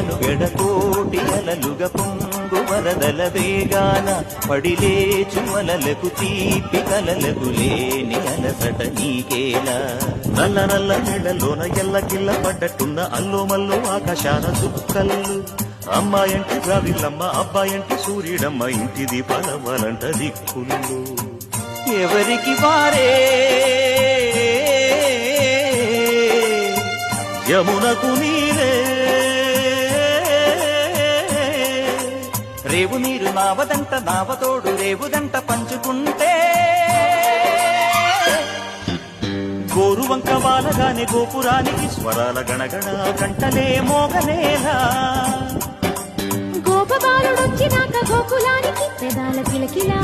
ప్రేమను ఎడకోటి అలలుగా పొంగు వరదల వేగాన పడిలేచు అలలకు తీపి కలలకు లేని అలసట నీకేలా నల్ల నల్ల నెడలోన ఎల్లకిల్ల పడ్డట్టున్న అల్లో మల్లో ఆకాశాన చుక్కల్లు అమ్మాయంటి జావిల్లమ్మ అబ్బాయంటి సూర్యుడమ్మ ఇంటి దీపాలవ్వాలంట దిక్కులు ఎవరికి వారే యమునకు నీరే రేవు నీరు నావదంట నావతోడు రేవుదంట పంచుకుంటే గోరువంక వాలగానే గోపురానికి స్వరాల గణగణ గంటలే మోగనేలా గోపబాలుడొచ్చినాక గోకులానికి పెదాల కిలకిలా